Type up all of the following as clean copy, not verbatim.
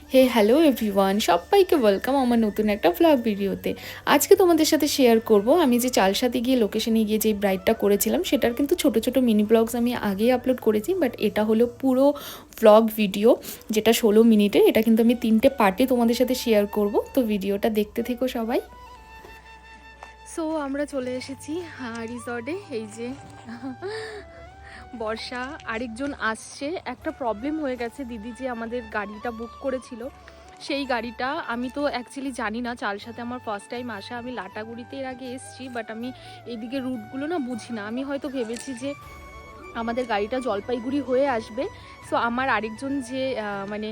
হে hello everyone, সবাইকে welcome আমার নতুন একটা ভ্লগ ভিডিওতে। আজকে তোমাদের সাথে শেয়ার করব আমি যে চালসাতে গিয়ে লোকেশনে গিয়ে যে ব্রাইডটা করেছিলাম সেটার কিন্তু ছোট ছোট মিনি ব্লগস আমি আগেই আপলোড করেছি, বাট এটা হলো পুরো ভ্লগ ভিডিও যেটা 16 মিনিটের। এটা কিন্তু আমি 3টে পার্টে তোমাদের সাথে শেয়ার করব, তো ভিডিওটা দেখতে থেকো সবাই। সো আমরা চলে এসেছি রিসর্টে। এই যে বর্ষা, আরেকজন আসছে। একটা প্রবলেম হয়ে গেছে, দিদি যে আমাদের গাড়িটা বুক করেছিল সেই গাড়িটা আমি তো অ্যাকচুয়ালি জানি না, চালসাতে আমার ফার্স্ট টাইম আসা। আমি লাটাগুড়িতে এর আগে এসেছি, বাট আমি এইদিকে রুটগুলো না বুঝি না। আমি হয়তো ভেবেছি যে আমাদের গাড়িটা জলপাইগুড়ি হয়ে আসবে। সো আমার আরেকজন যে মানে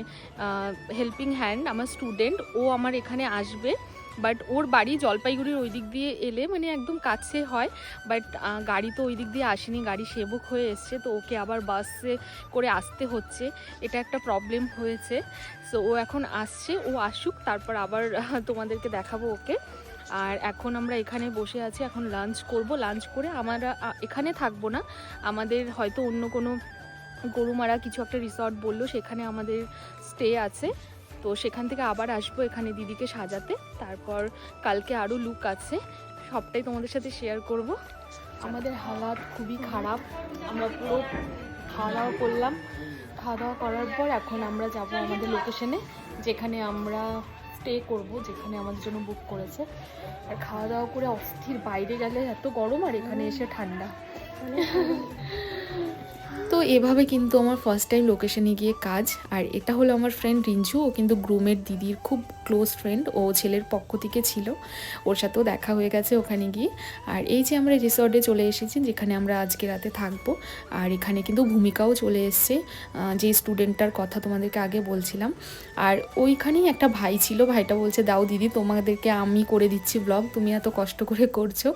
হেল্পিং হ্যান্ড, আমার স্টুডেন্ট, ও আমার এখানে আসবে। বাট ওর বাড়ি জলপাইগুড়ির ওই দিক দিয়ে এলে মানে একদম কাছে হয়, বাট গাড়ি তো ওই দিক দিয়ে আসেনি, গাড়ি সেবক হয়ে এসছে, তো ওকে আবার বাসে করে আসতে হচ্ছে। এটা একটা প্রবলেম হয়েছে। সো ও এখন আসছে, ও আসুক তারপর আবার তোমাদেরকে দেখাবো ওকে। আর এখন আমরা এখানে বসে আছি, এখন লাঞ্চ করব। লাঞ্চ করে আমরা এখানে থাকবো না, আমাদের হয়তো অন্য কোনো গরুমারা কিছু একটা রিসর্ট বললো, সেখানে আমাদের স্টে আছে। তো সেখান থেকে আবার আসবো এখানে দিদিকে সাজাতে। তারপর কালকে আরও লুক আছে, সবটাই তোমাদের সাথে শেয়ার করব। আমাদের হালাত খুবই খারাপ, আমরা পুরো খাওয়া দাওয়া করলাম। খাওয়া দাওয়া করার পর এখন আমরা যাব আমাদের লোকেশনে, যেখানে আমরা স্টে করব, যেখানে আমাদের জন্য বুক করেছে। আর খাওয়া দাওয়া করে অস্থির, বাইরে গেলে এত গরম আর এখানে এসে ঠান্ডা। তো এভাবে কিন্তু আমার ফার্স্ট টাইম লোকেশনে গিয়ে কাজ। আর এটা হলো আমার ফ্রেন্ড রিঞ্জু, ও কিন্তু গ্রুমের দিদির খুব ক্লোজ ফ্রেন্ড, ও ছেলের পক্ষ থেকে ছিল, ওর সাথেও দেখা হয়ে গেছে ওখানে গিয়ে। আর এই যে আমরা রিসর্টে চলে এসেছি, যেখানে আমরা আজকে রাতে থাকবো। আর এখানে কিন্তু ভূমিকাও চলে এসছে, যে স্টুডেন্টটার কথা তোমাদেরকে আগে বলছিলাম। আর ওইখানেই একটা ভাই ছিল, ভাইটা বলছে দাও দিদি তোমাদেরকে আমি করে দিচ্ছি ব্লগ, তুমি এত কষ্ট করে করছো।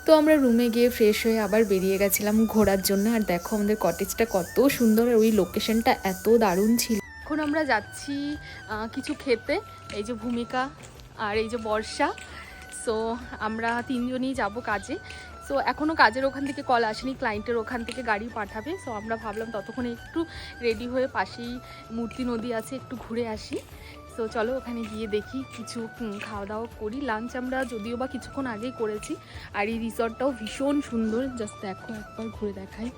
তো আমরা রুমে গিয়ে ফ্রেশ হয়ে আবার বেরিয়ে গেছিলাম ঘোরার জন্য। আর দেখো আমাদের কটেজটা কত সুন্দর, আর ওই লোকেশনটা এত দারুণ ছিল। এখন আমরা যাচ্ছি কিছু খেতে, এই যে ভূমিকা আর এই যে বর্ষা। সো আমরা তিনজনই যাব কাজে। সো এখনও কাজের ওখান থেকে কল আসেনি, ক্লায়েন্টের ওখান থেকে গাড়ি পাঠাবে। সো আমরা ভাবলাম ততক্ষণে একটু রেডি হয়ে পাশেই মূর্তি নদী আছে, একটু ঘুরে আসি। সো চলো ওখানে গিয়ে দেখি, কিছু খাওয়া দাওয়া করি। লাঞ্চ আমরা যদিও বা কিছুক্ষণ আগেই করেছি। আর এই রিসর্টটাও ভীষণ সুন্দর, জাস্ট দেখো একবার ঘুরে দেখাই।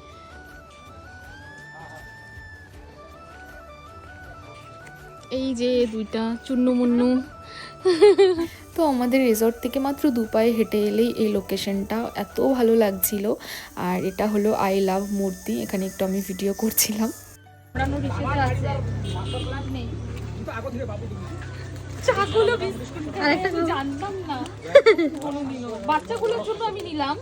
এই যে দুইটা চুন্নমুন্নু। তো আমাদের রিসর্ট থেকে মাত্র 2 পায়ে হেঁটে এলেই এই লোকেশনটা, এত ভালো লাগছিল। আর এটা হলো আই লাভ মূর্তি, এখানে একটু আমি ভিডিও করছিলাম। জানতাম না কোনোদিনও, বাচ্চাগুলোর জন্য আমি নিলাম।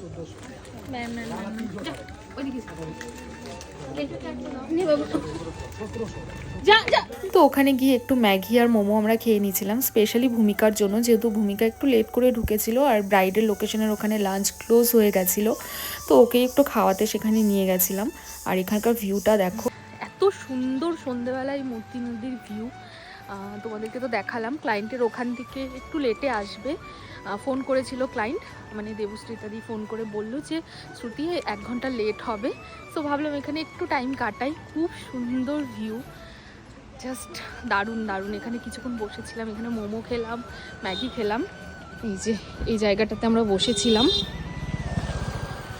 তো ওখানে গিয়ে একটু ম্যাগি আর মোমো আমরা খেয়ে নিয়েছিলাম, স্পেশালি ভূমিকার জন্য, যেহেতু ভূমিকা একটু লেট করে ঢুকেছিল আর ব্রাইডের লোকেশনের ওখানে লাঞ্চ ক্লোজ হয়ে গেছিলো। তো ওকে একটু খাওয়াতে সেখানে নিয়ে গেছিলাম। আর এখানকার ভিউটা দেখো, এত সুন্দর সন্ধ্যেবেলায় মূর্তি নদীর ভিউ। তোমাদেরকে তো দেখালাম। ক্লায়েন্টের ওখান থেকে একটু লেটে আসবে, ফোন করেছিল ক্লায়েন্ট, মানে দেবশ্রীতাদি ফোন করে বললো যে শ্রুতি 1 ঘন্টা লেট হবে। সো ভাবলাম এখানে একটু টাইম কাটাই, খুব সুন্দর ভিউ, জাস্ট দারুণ দারুণ। এখানে কিছুক্ষণ বসেছিলাম, এখানে মোমো খেলাম, ম্যাগি খেলাম। এই যে এই জায়গাটাতে আমরা বসেছিলাম,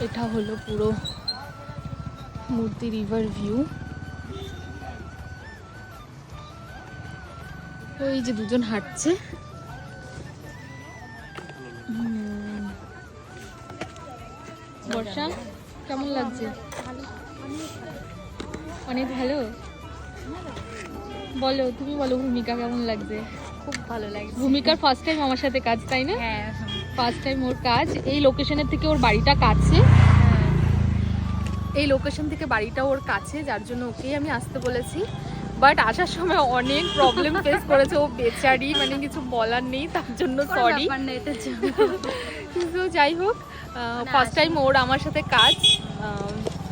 এটা হলো পুরো মূর্তি রিভার ভিউ। ওই যে দুজন হাঁটছে। বর্ষা কেমন লাগছে? অনেক ভালো। বলো, তুমি বলো ভূমিকা কেমন লাগছে? খুব ভালো লাগছে। ভূমিকার ফার্স্ট টাইম আমার সাথে কাজ, তাই না? হ্যাঁ, ফার্স্ট টাইম ওর কাজ। এই লোকেশনের থেকে ওর বাড়িটা কাছে, এই লোকেশন থেকে বাড়িটা ওর কাছে, যার জন্য ওকেই আমি আসতে বলেছি। বাট আসার সময় অনেক প্রবলেম ফেস করেছে ও বেচারি, মানে কিছু বলার নেই, তার জন্য সরি। কিন্তু যাই হোক, ফার্স্ট টাইম ওর আমার সাথে কাজ।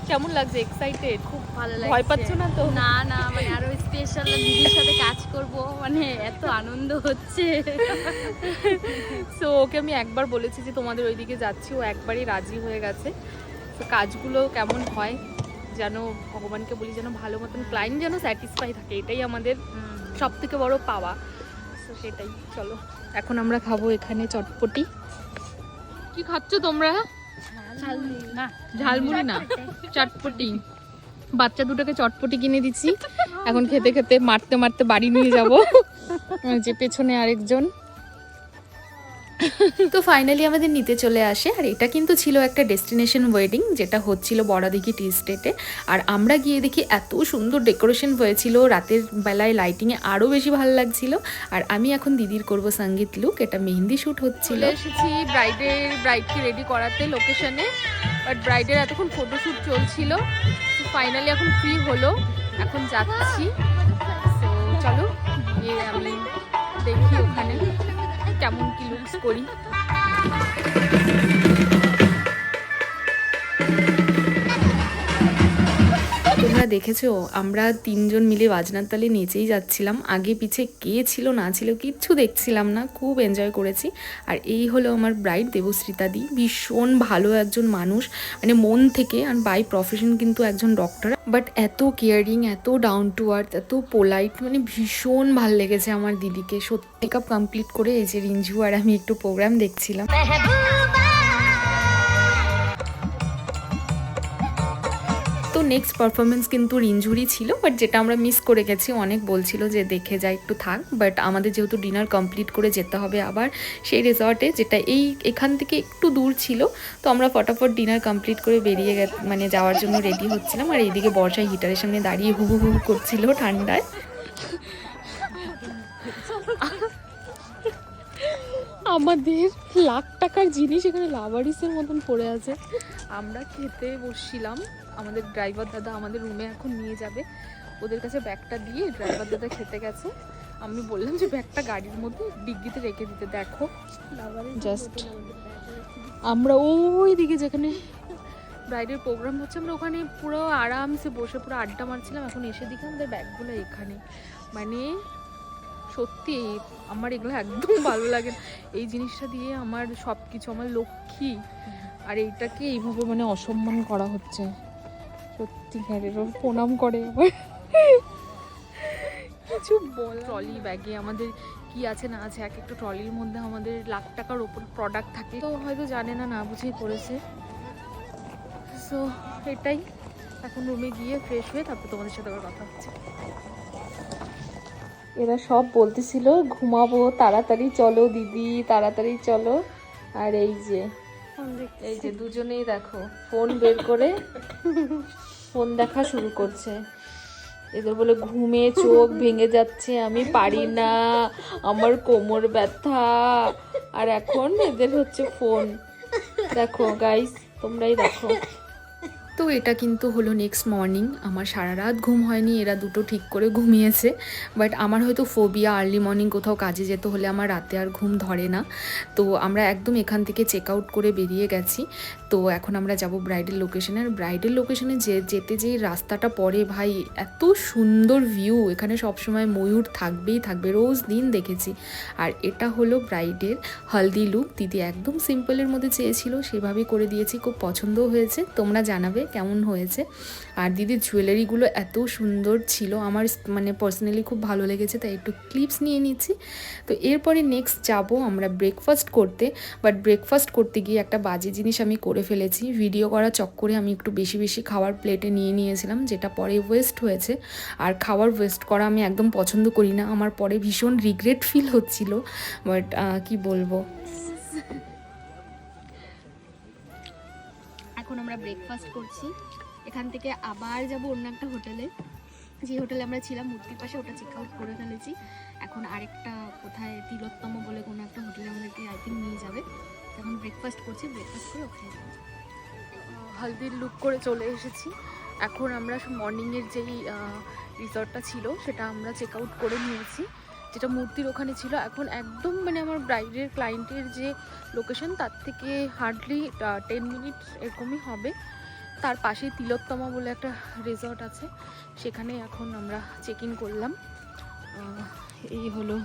কেমন লাগছে? এক্সাইটেড? খুব ভালো লাগছে। ভয় পাচ্ছ না তো? না না, মানে আরো স্পেশাল দিদির সাথে কাজ করব, মানে এত আনন্দ হচ্ছে। সো ওকে আমি একবার বলেছি যে তোমাদের ওইদিকে যাচ্ছি, ও একবারই রাজি হয়ে গেছে। তো কাজগুলো কেমন হয় যেন ভগবানকে বলি, যেন ভালো মতন ক্লায়েন্ট যেন স্যাটিসফাই থাকে, এটাই আমাদের সব থেকে বড় পাওয়া। তো সেটাই, চলো এখন আমরা খাবো এখানে চটপটি। কি খাচ্ছ তোমরা? না, ঝালমুড়ি না, চটপটি। বাচ্চা দুটোকে চটপটি কিনে দিচ্ছি, এখন খেতে খেতে মারতে মারতে বাড়ি নিয়ে যাব। যে পেছনে আরেকজন। তো ফাইনালি আমাদের নিতে চলে আসে, আর এটা কিন্তু ছিল একটা ডেস্টিনেশন ওয়েডিং, যেটা হচ্ছিল বড়দিঘি টি স্টেটে। আর আমরা গিয়ে দেখি এত সুন্দর ডেকোরেশন হয়েছিল, রাতের বেলায় লাইটিংয়ে আরও বেশি ভালো লাগছিল। আর আমি এখন দিদির করব সঙ্গীত লুক, এটা মেহেন্দি শ্যুট হচ্ছিল। এসেছি ব্রাইডকে রেডি করাতে লোকেশনে, বাট ব্রাইডের এতক্ষণ ফটোশ্যুট চলছিল। ফাইনালি এখন ফ্রি হলো, এখন যাচ্ছি। তো চলো গিয়ে আমি দেখি ওখানে কেমন কি লুকস করি। তোমরা দেখেছো আমরা তিনজন মিলে বাজনার তালে নেচেই যাচ্ছিলাম, আগে পিছে কে ছিল না ছিল কিচ্ছু দেখছিলাম না, খুব এনজয় করেছি। আর এই হলো আমার ব্রাইড দেবশ্রীতা দি, ভীষণ ভালো একজন মানুষ, মানে মন থেকে। আর বাই প্রফেশন কিন্তু একজন ডক্টর, বাট এত কেয়ারিং, এত ডাউন টু আর্থ, এত পোলাইট, মানে ভীষণ ভাল লেগেছে আমার দিদিকে। সত্যি মেকআপ কমপ্লিট করে এই যে রিঞ্জু আর আমি একটু প্রোগ্রাম দেখছিলাম। তো নেক্সট পারফরমেন্স কিন্তু রিঞ্জুরি ছিল, বাট যেটা আমরা মিস করে গেছি। অনেক বলছিল যে দেখে যাই, একটু থাক, বাট আমাদের যেহেতু ডিনার কমপ্লিট করে যেতে হবে আবার সেই রিসর্টে, যেটা এখান থেকে একটু দূর ছিল। তো আমরা ফটাফট ডিনার কমপ্লিট করে বেরিয়ে মানে যাওয়ার জন্য রেডি হচ্ছিলাম। আর এইদিকে বর্ষায় হিটারের সামনে দাঁড়িয়ে হু হু করছিল ঠান্ডায়। আমাদের লাখ টাকার জিনিস এখানে লাভারিসের মতন পড়ে আছে। আমরা খেতে বসছিলাম, আমাদের ড্রাইভার দাদা আমাদের রুমে এখন নিয়ে যাবে। ওদের কাছে ব্যাগটা দিয়ে ড্রাইভার দাদা খেতে গেছে। আমি বললাম যে ব্যাগটা গাড়ির মধ্যে ডিগ্গিতে রেখে দিতে। দেখো জাস্ট আমরা ওই দিকে যেখানে ব্রাইডের প্রোগ্রাম হচ্ছে, আমরা ওখানে পুরো আরামসে বসে পুরো আড্ডা মারছিলাম। এখন এসে দেখি আমাদের ব্যাগগুলো এখানে। মানে সত্যি আমার এগুলো একদম ভালো লাগে না। এই জিনিসটা দিয়ে আমার সব কিছু, আমার লক্ষ্মী, আর এইটাকে এইভাবে মানে অসম্মান করা হচ্ছে। সত্যিকারের প্রণাম করে আবার কিছু বল। ট্রলি ব্যাগে আমাদের কি আছে না আছে, এক একটা ট্রলির মধ্যে আমাদের লাখ টাকার ওপর প্রোডাক্ট থাকে। তো হয়তো জানে না, না বুঝেই করেছে। সো এটাই, এখন রুমে গিয়ে ফ্রেশ হয়ে তারপর তোমাদের সাথে আবার কথা হচ্ছে। এরা সব বলতেছিল ঘুমাবো, তাড়াতাড়ি চলো দিদি, তাড়াতাড়ি চলো। আর এই যে দুজনেই দেখো ফোন বের করে ফোন দেখা শুরু করছে। এদের বলে ঘুমে চোখ ভেঙে যাচ্ছে, আমি পারি না, আমার কোমর ব্যথা। আর এখন এদের হচ্ছে ফোন। দেখো গাইস, তোমরাই দেখো। তো এটা কিন্তু হলো নেক্সট মর্নিং। আমার সারা রাত ঘুম হয়নি, এরা দুটো ঠিক করে ঘুমিয়েছে। বাট আমার হয়তো ফোবিয়া, আর্লি মর্নিং কোথাও কাজে যেতে হলে আমার রাতে আর ঘুম ধরে না। তো আমরা একদম এখান থেকে চেক আউট করে বেরিয়ে গেছি। তো এখন আমরা যাব ব্রাইডাল লোকেশনে। আর ব্রাইডাল লোকেশনে যেতে যেই রাস্তাটা পড়ে ভাই, এত সুন্দর ভিউ, এখানে সবসময় ময়ূর থাকবেই থাকবে, রোজ দিন দেখেছি। আর এটা হলো ব্রাইডের হলদি লুক। দিদি একদম সিম্পলের মধ্যে চেয়েছিল, সেভাবেই করে দিয়েছি, খুব পছন্দও হয়েছে। তোমরা জানাবে কেমন হয়েছে। আর দিদির জুয়েলারিগুলো এত সুন্দর ছিল, আমার মানে পার্সোনালি খুব ভালো লেগেছে, তাই একটু ক্লিপস নিয়ে নিচ্ছি। তো এরপরে নেক্সট যাব আমরা ব্রেকফাস্ট করতে। বাট ব্রেকফাস্ট করতে গিয়ে একটা বাজে জিনিস আমি করে ফেলেছি। ভিডিও করার চক্করে আমি একটু বেশি বেশি খাওয়ার প্লেটে নিয়ে নিয়েছিলাম, যেটা পরে ওয়েস্ট হয়েছে। আর খাওয়ার ওয়েস্ট করা আমি একদম পছন্দ করি না, আমার পরে ভীষণ রিগ্রেট ফিল হচ্ছিল। বাট কি বলবো, এখন আমরা ব্রেকফাস্ট করছি। এখান থেকে আবার যাব অন্য একটা হোটেলে, যে হোটেলে আমরা ছিলাম মূর্তির পাশে, ওটা চেক আউট করে ফেলেছি। এখন আরেকটা কোথায় তিলোত্তম বলে কোনো একটা হোটেলে আমাদেরকে আই থিঙ্ক নিয়ে যাবে। এখন ব্রেকফাস্ট করছি, ব্রেকফাস্ট করে ওখানে যাবো। হলদির লুক করে চলে এসেছি। এখন আমরা মর্নিংয়ের যেই রিসর্টটা ছিল সেটা আমরা চেক আউট করে নিয়েছি, যেটা মূর্তির ওখানে ছিল। এখন একদম মানে আমার ব্রাইডের ক্লায়েন্টের যে লোকেশন তার থেকে হার্ডলি 10 মিনিট এরকমই হবে। তার পাশেই তিলোত্তমা বলে একটা রিসর্ট আছে, সেখানে এখন আমরা চেক ইন করলাম। এই হলো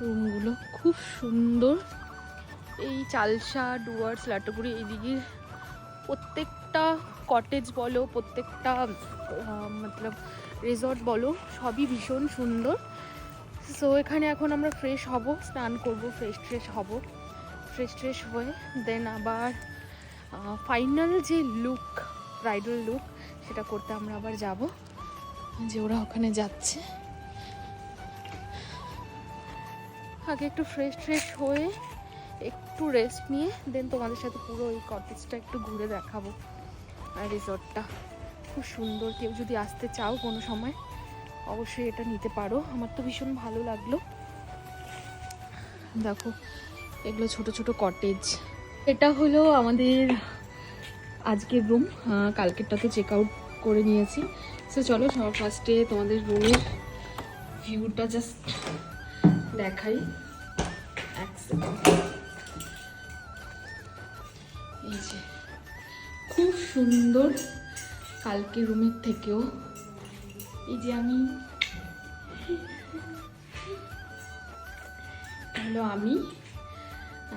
রুমগুলো, খুব সুন্দর। এই চালসা, ডুয়ার্স, লাটাগুড়ি এইদিকে প্রত্যেকটা কটেজ বলো, প্রত্যেকটা মতলব রিসর্ট বলো, সবই ভীষণ সুন্দর। সো এখানে এখন আমরা ফ্রেশ হব, স্নান করব, ফ্রেশ হব, ফ্রেশ হয়ে দেন আবার ফাইনাল যে লুক, ব্রাইডাল লুক, সেটা করতে আমরা আবার যাব। যে ওরা ওখানে যাচ্ছে, আগে একটু ফ্রেশ হয়ে একটু রেস্ট নিয়ে দেন তোমাদের সাথে পুরো এই কটেজটা একটু ঘুরে দেখাবো। আর রিসর্টটা খুব সুন্দর, কেউ যদি আসতে চাও কোনো সময় অবশ্যই এটা নিতে পারো। আমার তো ভীষণ ভালো লাগলো। দেখো এগুলো ছোট ছোট কটেজ। এটা হলো আমাদের আজকের রুম, কালকেরটা তো চেক আউট করে নিয়েছি। সো চলো সবার ফার্স্টে তোমাদের রুমের ভিউটা জাস্ট দেখাই। এক সেকেন্ড। এই যে খুব সুন্দর, কালকে রুমের থেকেও। এই যে আমি হলো আমি,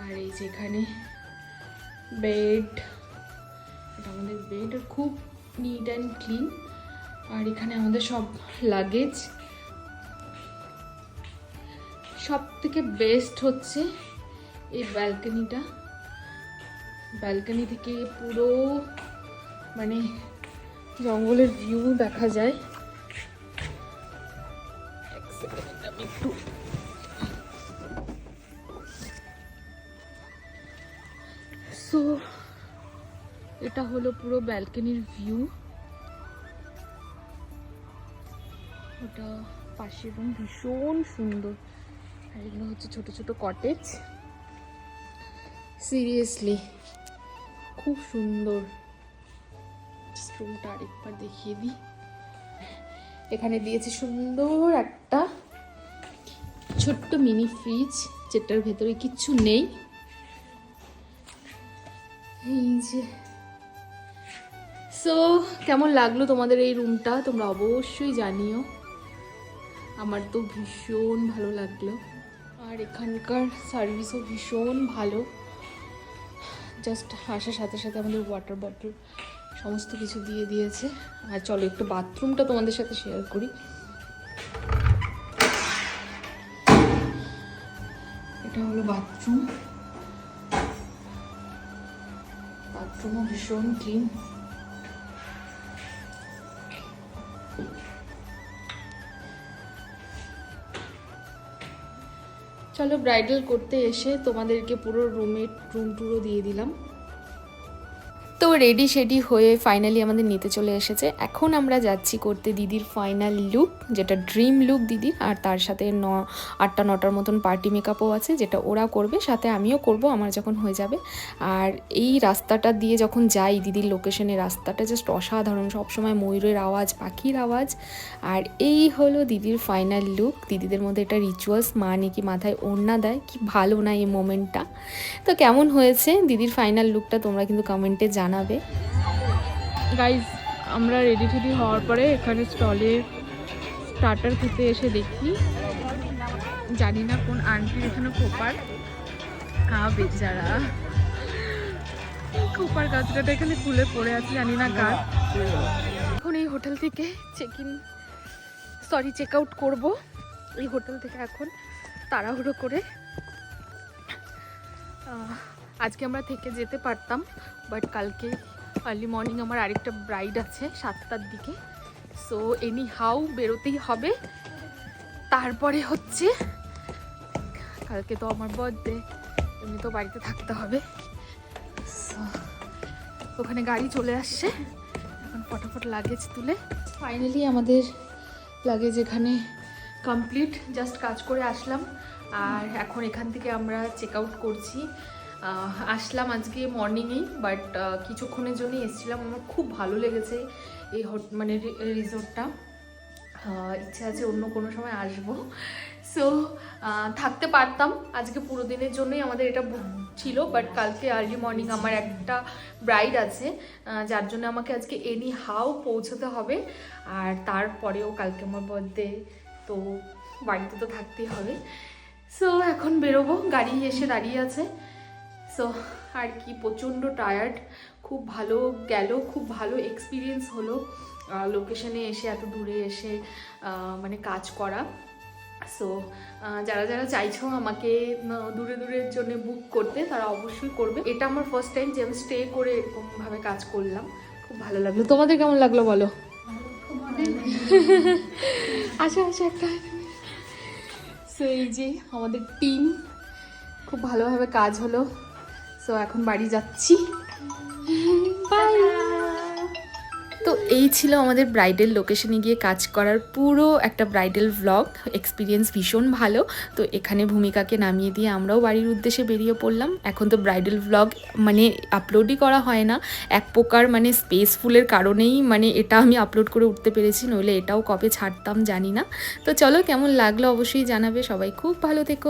আর এই যে এখানে বেড, এটা আমাদের বেড, খুব নিট অ্যান্ড ক্লিন। আর এখানে আমাদের সব লাগেজ। সব থেকে বেস্ট হচ্ছে এই ব্যালকনিটা। ব্যালকনি থেকে পুরো মানে জঙ্গলের ভিউ দেখা যায়। এক সেকেন্ড আমি একটু সো এটা হলো পুরো ব্যালকনির ভিউ। ওটা পাশের রুম, ভীষণ সুন্দর। আর এগুলো হচ্ছে ছোট ছোট কটেজ। সিরিয়াসলি খুব সুন্দর। রুমটা আরেকবার দেখিয়ে দিই। এখানে দিয়েছে সুন্দর একটা ছোট্ট মিনি ফ্রিজ, যেটার ভেতরে কিচ্ছু নেই। এই যে সো কেমন লাগলো তোমাদের এই রুমটা তোমরা অবশ্যই জানিও। আমার তো ভীষণ ভালো লাগলো। আর এখানকার সার্ভিসও ভীষণ ভালো। জাস্ট আসার সাথে সাথে আমাদের ওয়াটার বটল সমস্ত কিছু দিয়ে দিয়েছে। আর চলো একটু বাথরুমটা তোমাদের সাথে শেয়ার করি। এটা হলো বাথরুম। বাথরুমও ভীষণ ক্লিন। চলো ব্রাইডাল করতে এসে তোমাদেরকে পুরো রুম টুরও দিয়ে দিলাম। তো রেডি শেডি হয়ে ফাইনালি আমাদের নিতে চলে এসেছে। এখন আমরা যাচ্ছি করতে দিদির ফাইনাল লুক, যেটা ড্রিম লুক দিদির। আর তার সাথে 8টা-9টার মতন পার্টি মেকআপও আছে, যেটা ওরা করবে, সাথে আমিও করব আমার যখন হয়ে যাবে। আর এই রাস্তাটা দিয়ে যখন যাই দিদির লোকেশনে, রাস্তাটা জাস্ট অসাধারণ, সবসময় ময়ূরের আওয়াজ, পাখির আওয়াজ। আর এই হলো দিদির ফাইনাল লুক। দিদিদের মধ্যে এটা রিচুয়ালস, মা নাকি মাথায় ওড়না দেয়, কি ভালো না এই মোমেন্টটা। তো কেমন হয়েছে দিদির ফাইনাল লুকটা তোমরা কিন্তু কমেন্টে জানাবে। গাইজ আমরা রেডি টেডি হওয়ার পরে এখানে স্টলে স্টার্টার খেতে এসে দেখি, জানি না কোন আন্টির এখানে খোপার বেচারা, খোপার গাছটা এখানে খুলে পড়ে আছে, জানি না কার। এখন এই হোটেল থেকে চেক আউট করবো। এই হোটেল থেকে এখন তাড়াহুড়ো করে, আজকে আমরা থেকে যেতে পারতাম, বাট কালকে আর্লি মর্নিং আমার আরেকটা ব্রাইড আছে 7টার দিকে। সো এনি হাউ বেরোতেই হবে। তারপরে হচ্ছে কালকে তো আমার বার্থডে, এমনি তো বাড়িতে থাকতে হবে। সো ওখানে গাড়ি চলে আসছে, এখন ফটাফট লাগেজ তুলে। ফাইনালি আমাদের লাগেজ এখানে কমপ্লিট, জাস্ট কাজ করে আসলাম। আর এখন এখান থেকে আমরা চেক আউট করছি। আসলাম আজকে মর্নিংয়েই, বাট কিছুক্ষণের জন্যই এসেছিলাম। আমার খুব ভালো লেগেছে এই মানে রিসোর্টটা। ইচ্ছা আছে অন্য কোনো সময় আসবো। সো থাকতে পারতাম, আজকে পুরো দিনের জন্যই আমাদের এটা বুক ছিল, বাট কালকে আর্লি মর্নিং আমার একটা ব্রাইড আছে, যার জন্য আমাকে আজকে এনি হাউ পৌঁছতে হবে। আর তারপরেও কালকে আমার বার্থডে, তো বাড়িতে তো থাকতেই হবে। সো এখন বেরোবো, গাড়ি এসে দাঁড়িয়ে আছে। সো আর কি, প্রচণ্ড টায়ার্ড। খুব ভালো গেল, খুব ভালো এক্সপিরিয়েন্স হলো লোকেশনে এসে, এত দূরে এসে মানে কাজ করা। সো যারা যারা চাইছো আমাকে দূরে দূরের জন্য বুক করতে তারা অবশ্যই করবে। এটা আমার ফার্স্ট টাইম যে আমি স্টে করে এরকমভাবে কাজ করলাম, খুব ভালো লাগলো। তোমাদের কেমন লাগলো বলো? আচ্ছা আচ্ছা একটা সো এই যে আমাদের টিম, খুব ভালোভাবে কাজ হলো। সো এখন বাড়ি যাচ্ছি, বাই। তো এই ছিল আমাদের ব্রাইডাল লোকেশনে গিয়ে কাজ করার পুরো একটা ব্রাইডাল ভ্লগ এক্সপিরিয়েন্স, ভীষণ ভালো। তো এখানে ভূমিকাকে নামিয়ে দিয়ে আমরাও বাড়ির উদ্দেশ্যে বেরিয়ে পড়লাম। এখন তো ব্রাইডাল ভ্লগ মানে আপলোডই করা হয় না, এক প্রকার মানে স্পেসফুলের কারণেই মানে এটা আমি আপলোড করে উঠতে পেরেছি, নইলে এটাও কবে ছাড়তাম জানি না। তো চলো, কেমন লাগলো অবশ্যই জানাবে। সবাই খুব ভালো থেকো।